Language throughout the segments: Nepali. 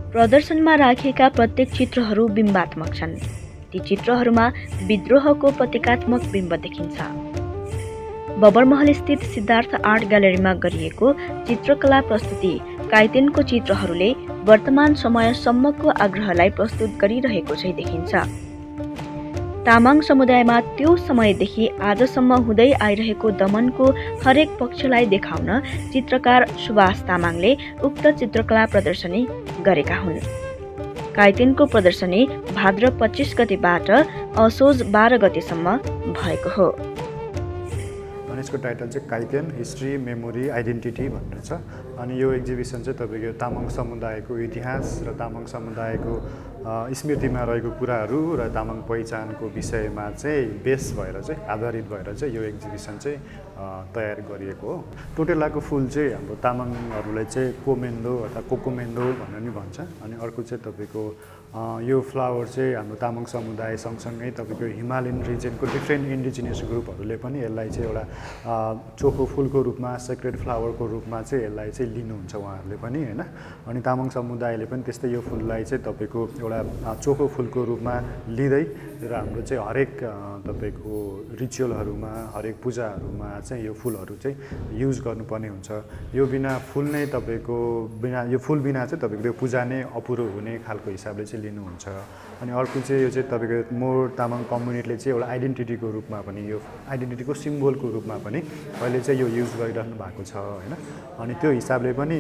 प्रदर्शनमा राखिएका प्रत्येक चित्रहरू बिम्बात्मक छन्। ती चित्रहरूमा विद्रोहको प्रतीकात्मक बिम्ब देखिन्छ। बबरमहल स्थित सिद्धार्थ आर्ट ग्यालरीमा गरिएको चित्रकला प्रस्तुति काइतेनको चित्रहरूले वर्तमान समयसम्मको आग्रहलाई प्रस्तुत गरिरहेको चाहिँ देखिन्छ। तामाङ समुदायमा त्यो समयदेखि आजसम्म हुँदै आइरहेको दमनको हरेक पक्षलाई देखाउन चित्रकार सुभाष तामाङले उक्त चित्रकला प्रदर्शनी गरेका हुन्। काइतेनको प्रदर्शनी भाद्र 25 गतेबाट असोज 12 गतेसम्म भएको हो। यसको टाइटल चाहिँ काइतेन हिस्ट्री मेमोरी आइडेन्टिटी भनेर छ। अनि यो एक्जिबिसन चाहिँ तपाईँको तामाङ समुदायको इतिहास र तामाङ समुदायको स्मृतिमा रहेको कुराहरू र तामाङ पहिचानको विषयमा चाहिँ बेस भएर चाहिँ आधारित भएर चाहिँ यो एक्जिबिसन चाहिँ तयार गरिएको हो। टोटेलाको फुल चाहिँ हाम्रो तामाङहरूलाई चाहिँ कोमेन्डो अथवा कोकोमेन्डो भनेर नि भन्छ। अनि अर्को चाहिँ तपाईँको यो फ्लावर चाहिँ हाम्रो तामाङ समुदाय सँगसँगै तपाईँको हिमालयन रिजनको डिफ्रेन्ट इन्डिजिनियस ग्रुपहरूले पनि यसलाई चाहिँ एउटा चोखो फुलको रूपमा सेक्रेड फ्लावरको रूपमा चाहिँ यसलाई चाहिँ लिनुहुन्छ उहाँहरूले पनि होइन। अनि तामाङ समुदायले पनि त्यस्तै यो फुललाई चाहिँ तपाईँको एउटा चोखो फुलको रूपमा लिँदै र हाम्रो चाहिँ हरेक तपाईँको रिचुअलहरूमा हरेक पूजाहरूमा चाहिँ यो फुलहरू चाहिँ युज गर्नुपर्ने हुन्छ। यो बिना फुल नै तपाईँको यो फुल बिना चाहिँ तपाईँको यो पूजा नै अपुरो हुने खालको हिसाबले चाहिँ लिनुहुन्छ। अनि अर्को चाहिँ यो चाहिँ तपाईँको मोर तामाङ कम्युनिटीले चाहिँ एउटा आइडेन्टिटीको रूपमा पनि यो आइडेन्टिटीको सिम्बोलको रूपमा पनि अहिले चाहिँ यो युज गरिरहनु भएको छ होइन। अनि त्यो हिसाबले पनि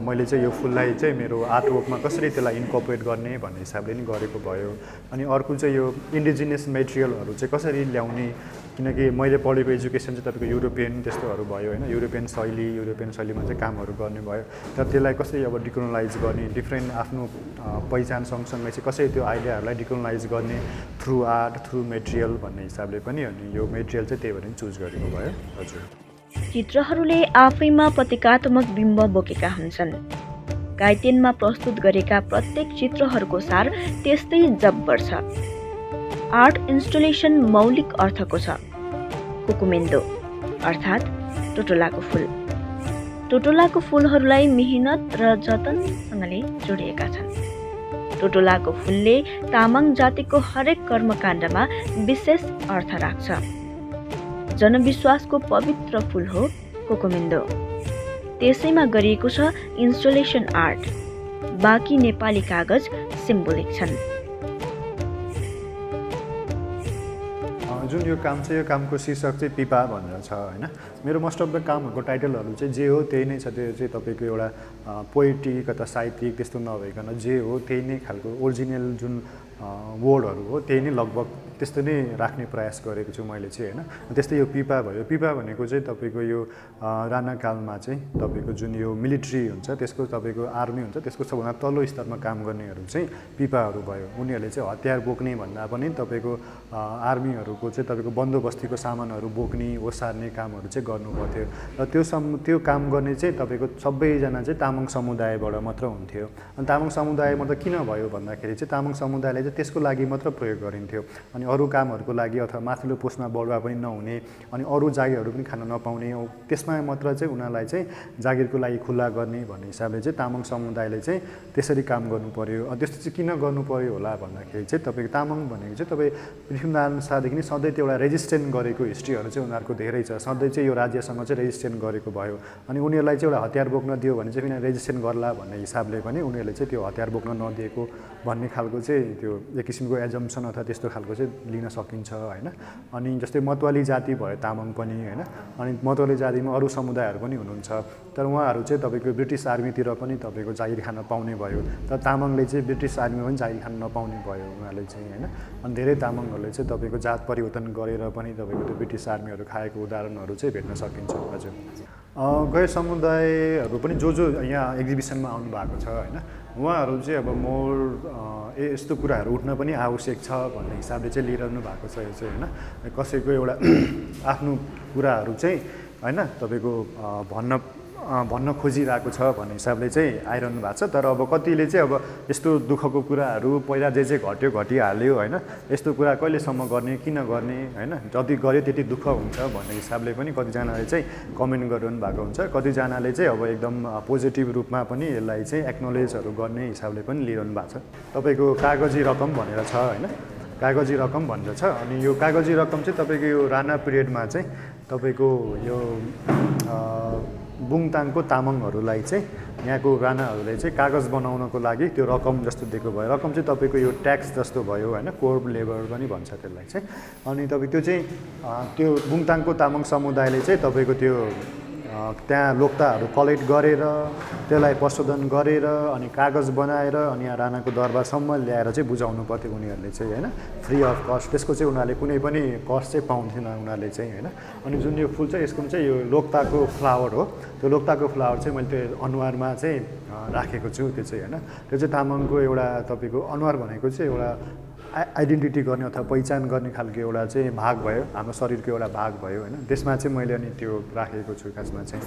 मैले चाहिँ यो फुललाई चाहिँ मेरो आर्टवर्कमा कसरी त्यसलाई इन्कर्पोरेट गर्ने भन्ने हिसाबले नि गरेको भयो। अनि अर्को चाहिँ यो इन्डिजिनियस मेटेरियलहरू चाहिँ कसरी ल्याउने, किनकि मैले पढेको एजुकेसन चाहिँ तपाईँको युरोपियन त्यस्तोहरू भयो होइन। युरोपियन शैलीमा चाहिँ कामहरू गर्ने भयो। तर त्यसलाई कसरी अब डिकोलोनाइज गर्ने, डिफ्रेन्ट आफ्नो पहिचान सँगसँगै चाहिँ कसरी त्यो आइडियाहरूलाई डिकोलोनाइज गर्ने थ्रु आर्ट थ्रु मेटेरियल भन्ने हिसाबले पनि अनि यो मेटेरियल चाहिँ त्यही भएर चुज गरेको भयो। हजुर, चित्रहरूले आफैमा प्रतीकात्मक बिम्ब बोकेका हुन्छन्। काइतेनमा प्रस्तुत गरेका प्रत्येक चित्रहरूको सार त्यस्तै जब्बर छ। आर्ट इन्स्टलेसन मौलिक अर्थको छ। कोकोमेन्डो अर्थात् टोटोलाको फुल। टोटोलाको फुलहरूलाई मेहनत र जतनसँगले जोडिएका छन्। टोटोलाको फुलले तामाङ जातिको हरेक कर्मकाण्डमा विशेष अर्थ राख्छ। जनविश्वासको पवित्र फुल हो कोकोमेन्डो। त्यसैमा गरिएको छ इन्स्टलेसन आर्ट। बाँकी नेपाली कागज सिम्बोलिक छन्। जुन यो काम छ यो कामको शीर्षक चाहिँ पिपा भनेर छ होइन। मेरो मोस्ट अफ द कामहरूको टाइटलहरू चाहिँ जे हो त्यही नै छ। त्यो चाहिँ तपाईँको एउटा पोएटिक अथवा साहित्यिक त्यस्तो नभइकन जे हो त्यही नै खालको ओरिजिनल जुन वर्डहरू हो त्यही नै लगभग त्यस्तो नै राख्ने प्रयास गरेको छु मैले चाहिँ होइन। त्यस्तै यो पिपा भयो। पिपा भनेको चाहिँ तपाईँको यो राणाकालमा चाहिँ तपाईँको जुन यो मिलिट्री हुन्छ त्यसको तपाईँको आर्मी हुन्छ त्यसको सबभन्दा तल्लो स्तरमा काम गर्नेहरू चाहिँ पिपाहरू भयो। उनीहरूले चाहिँ हतियार बोक्ने भन्दा पनि तपाईँको आर्मीहरूको चाहिँ तपाईँको बन्दोबस्तीको सामानहरू बोक्ने ओसार्ने कामहरू चाहिँ गर्नुपर्थ्यो। र त्यो काम गर्ने चाहिँ तपाईँको सबैजना चाहिँ तामाङ समुदायबाट मात्र हुन्थ्यो। अनि तामाङ समुदाय मात्र किन भयो भन्दाखेरि चाहिँ तामाङ समुदायले चाहिँ त्यसको लागि मात्र प्रयोग गरिन्थ्यो। अनि अरू कामहरूको लागि अथवा माथिल्लो पोस्टमा बढुवा पनि नहुने अनि अरू जागिरहरू पनि खान नपाउने त्यसमा मात्र चाहिँ उनीहरूलाई चाहिँ जागिरको लागि खुल्ला गर्ने भन्ने हिसाबले चाहिँ तामाङ समुदायले चाहिँ त्यसरी काम गर्नु पर्यो। त्यस्तो चाहिँ किन गर्नु पर्यो होला भन्दाखेरि चाहिँ तपाईँको तामाङ भनेको चाहिँ तपाईँ पृथ्वीनारायण शाहदेखि नै सधैँ त्यो एउटा रेजिस्टेन्ट गरेको हिस्ट्रीहरू चाहिँ उनीहरूको धेरै छ। सधैँ चाहिँ यो राज्यसँग चाहिँ रेजिस्टेन्ट गरेको भयो। अनि उनीहरूलाई चाहिँ एउटा हतियार बोक्न दियो भने चाहिँ किन रेजिस्टेन्ट गर्ला भन्ने हिसाबले पनि उनीहरूले चाहिँ त्यो हतियार बोक्न नदिएको भन्ने खालको चाहिँ त्यो एक किसिमको एजम्सन अथवा त्यस्तो खालको चाहिँ लिन सकिन्छ होइन। अनि जस्तै मतवाली जाति भयो तामाङ पनि होइन। अनि मतवाली जातिमा अरू समुदायहरू पनि हुनुहुन्छ तर उहाँहरू चाहिँ तपाईँको ब्रिटिस आर्मीतिर पनि तपाईँको जागिर खान पाउने भयो। तर तामाङले चाहिँ ब्रिटिस आर्मीमा पनि जागिर खान नपाउने भयो उनीहरूले चाहिँ होइन। अनि धेरै तामाङहरूले चाहिँ तपाईँको जात परिवर्तन गरेर पनि तपाईँको त्यो ब्रिटिस आर्मीहरू खाएको उदाहरणहरू चाहिँ भेट्न सकिन्छ। हजुर, गैर समुदायहरू पनि जो यहाँ एक्जिबिसनमा आउनु भएको छ होइन उहाँहरू चाहिँ अब मोर यस्तो कुराहरू उठ्न पनि आवश्यक छ भन्ने हिसाबले चाहिँ लिइरहनु भएको छ यो चाहिँ होइन। कसैको एउटा आफ्नो कुराहरू चाहिँ होइन तपाईँको भन्न भन्न खोजिरहेको छ भन्ने हिसाबले चाहिँ आइरहनु भएको छ। तर अब कतिले चाहिँ अब यस्तो दुःखको कुराहरू पहिला जे घट्यो घटिहाल्यो होइन, यस्तो कुरा कहिलेसम्म गर्ने, किन गर्ने होइन, जति गऱ्यो त्यति दुःख हुन्छ भन्ने हिसाबले पनि कतिजनाले चाहिँ कमेन्ट गरिरहनु भएको हुन्छ। कतिजनाले चाहिँ अब एकदम पोजिटिभ रूपमा पनि यसलाई चाहिँ एक्नोलेजहरू गर्ने हिसाबले पनि लिइरहनु भएको छ। तपाईँको कागजी रकम भनेर छ होइन, कागजी रकम भनेर छ। अनि यो कागजी रकम चाहिँ तपाईँको यो राणा पिरियडमा चाहिँ तपाईँको यो बुङताङको तामाङहरूलाई चाहिँ यहाँको राणाहरूले चाहिँ कागज बनाउनको लागि त्यो रकम जस्तो दिएको भयो। रकम चाहिँ तपाईँको यो ट्याक्स जस्तो भयो होइन, कोर्ब लेबर पनि भन्छ त्यसलाई चाहिँ। अनि तपाईँ त्यो चाहिँ त्यो बुङताङको तामाङ समुदायले चाहिँ तपाईँको त्यो त्यहाँ लोक्ताहरू कलेक्ट गरेर त्यसलाई प्रशोधन गरेर अनि कागज बनाएर अनि यहाँ राणाको दरबारसम्म ल्याएर चाहिँ बुझाउनु पर्थ्यो उनीहरूले चाहिँ होइन, फ्री अफ कस्ट। त्यसको चाहिँ उनीहरूले कुनै पनि कस्ट चाहिँ पाउँथेन उनीहरूले चाहिँ होइन। अनि जुन यो फुल चाहिँ यसको चाहिँ यो लोक्ताको फ्लावर हो, त्यो लोक्ताको फ्लावर चाहिँ मैले त्यो अनुहारमा चाहिँ राखेको छु। त्यो चाहिँ होइन, त्यो चाहिँ तामाङको एउटा तपाईँको अनुहार भनेको चाहिँ एउटा आइडेन्टिटी गर्ने अथवा पहिचान गर्ने खालको एउटा चाहिँ भाग भयो, हाम्रो शरीरको एउटा भाग भयो होइन। त्यसमा चाहिँ मैले अनि त्यो राखेको छु खासमा चाहिँ।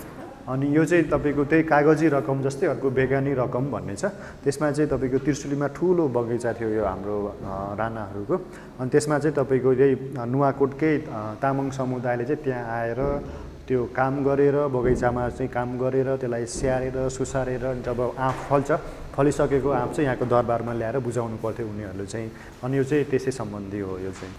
अनि यो चाहिँ तपाईँको त्यही कागजी रकम जस्तै अर्को बेगानी रकम भन्ने छ। त्यसमा चाहिँ तपाईँको त्रिशुलीमा ठुलो बगैँचा थियो यो हाम्रो राणाहरूको। अनि त्यसमा चाहिँ तपाईँको यही नुवाकोटकै तामाङ समुदायले चाहिँ त्यहाँ आएर त्यो काम गरेर बगैँचामा चाहिँ काम गरेर त्यसलाई स्याहारेर सुसारेर जब आँप फल्छ, फलिसकेको आँप चाहिँ यहाँको दरबारमा ल्याएर बुझाउनु पर्थ्यो उनीहरूले चाहिँ। अनि यो चाहिँ त्यसै सम्बन्धी हो यो चाहिँ।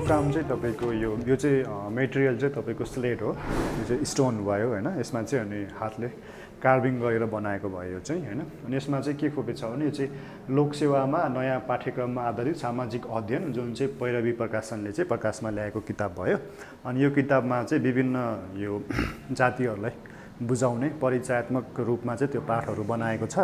काम चाहिँ तपाईँको यो चाहिँ मेटेरियल चाहिँ तपाईँको स्लेट हो, यो चाहिँ स्टोन भयो होइन। यसमा चाहिँ अनि हातले कार्भिङ गरेर बनाएको भयो यो चाहिँ होइन। अनि यसमा चाहिँ के खोपेको छ भने यो चाहिँ लोकसेवामा नयाँ पाठ्यक्रममा आधारित सामाजिक अध्ययन जुन चाहिँ पैरवी प्रकाशनले चाहिँ प्रकाशमा ल्याएको किताब भयो। अनि यो किताबमा चाहिँ विभिन्न यो जातिहरूलाई बुझाउने परिचयात्मक रूपमा चाहिँ त्यो पाठहरू बनाएको छ।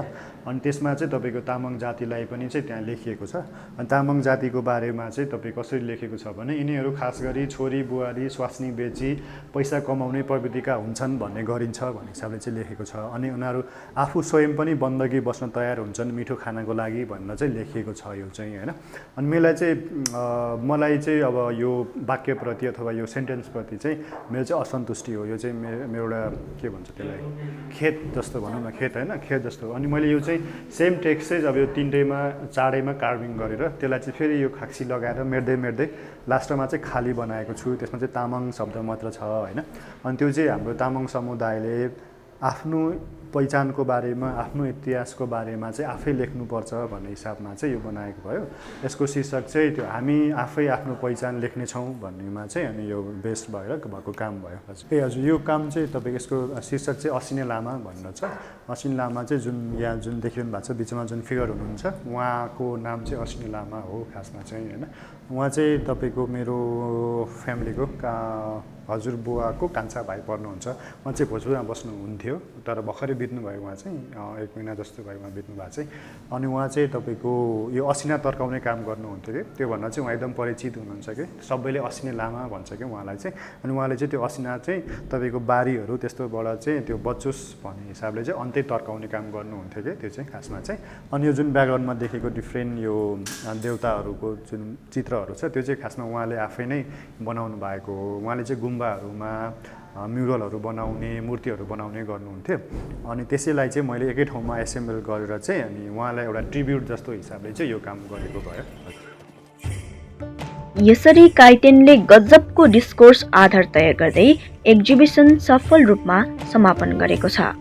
अनि त्यसमा चाहिँ तपाईँको तामाङ जातिलाई पनि चाहिँ त्यहाँ लेखिएको छ। अनि तामाङ जातिको बारेमा चाहिँ तपाईँ कसरी लेखेको छ भने यिनीहरू खास गरी छोरी बुहारी स्वास्नी बेची पैसा कमाउने प्रवृत्तिका हुन्छन् भन्ने गरिन्छ भन्ने हिसाबले चाहिँ लेखेको छ। अनि उनीहरू आफू स्वयं पनि बन्दगी बस्न तयार हुन्छन् मिठो खानको लागि भनेर चाहिँ लेखिएको छ यो चाहिँ होइन। अनि मलाई चाहिँ अब यो वाक्यप्रति अथवा यो सेन्टेन्सप्रति चाहिँ मेरो चाहिँ असन्तुष्टि हो। यो चाहिँ मेरो एउटा के भन्छ त्यसलाई खेत जस्तो भनौँ न, खेत होइन, खेत जस्तो। अनि मैले यो चाहिँ सेम टेक्स्ट चाहिँ अब यो तिनटैमा चारैमा कार्भिङ गरेर त्यसलाई चाहिँ फेरि यो खाक्सी लगाएर मेट्दै लास्टमा चाहिँ खाली बनाएको छु। त्यसमा चाहिँ तामाङ शब्द मात्र छ होइन। अनि त्यो चाहिँ हाम्रो तामाङ समुदायले आफ्नो पहिचानको बारेमा आफ्नो इतिहासको बारेमा चाहिँ आफै लेख्नुपर्छ भन्ने हिसाबमा चाहिँ यो बनाएको भयो। यसको शीर्षक चाहिँ त्यो हामी आफै आफ्नो पहिचान लेख्नेछौँ भन्नेमा चाहिँ अनि यो बेस्ड भएर भएको काम भयो। हजुर यो काम चाहिँ तपाईँको यसको शीर्षक चाहिँ असिने लामा भनेर छ। असिने लामा चाहिँ जुन देखिरहनु भएको छ बिचमा जुन फिगर हुनुहुन्छ उहाँको नाम चाहिँ असिने लामा हो खासमा चाहिँ होइन। उहाँ चाहिँ तपाईँको मेरो फ्यामिलीको हजुरबुवाको कान्छा भाइ पर्नुहुन्छ। उहाँ चाहिँ भोजपुरमा बस्नुहुन्थ्यो तर भर्खरै बित्नुभयो। उहाँ चाहिँ 1 महिना जस्तो भयो उहाँ बित्नु भएको चाहिँ। अनि उहाँ चाहिँ तपाईँको यो असिना तर्काउने काम गर्नुहुन्थ्यो कि त्यो भन्दा चाहिँ उहाँ एकदम परिचित हुनुहुन्छ कि सबैले असिने लामा भन्छ कि उहाँलाई चाहिँ। अनि उहाँले चाहिँ त्यो असिना चाहिँ तपाईँको बारीहरू त्यस्तोबाट चाहिँ त्यो बच्चोस भन्ने हिसाबले चाहिँ अन्त्य तर्काउने काम गर्नुहुन्थ्यो कि त्यो चाहिँ खासमा चाहिँ। अनि यो जुन ब्याकग्राउन्डमा देखेको डिफ्रेन्ट यो देवताहरूको जुन चित्रहरू छ त्यो चाहिँ खासमा उहाँले आफै नै बनाउनु भएको हो। उहाँले चाहिँ गुम्बाहरूमा म्युरलहरू बनाउने मूर्तिहरू बनाउने गर्नुहुन्थ्यो। अनि त्यसैलाई चाहिँ मैले एकै ठाउँमा एसेम्बल गरेर चाहिँ अनि उहाँलाई एउटा ट्रिब्युट जस्तो हिसाबले चाहिँ यो काम गरेको भयो। यसरी काइटेनले गजबको डिस्कोर्स आधार तयार गर्दै एक्जिबिसन सफल रूपमा समापन गरेको छ।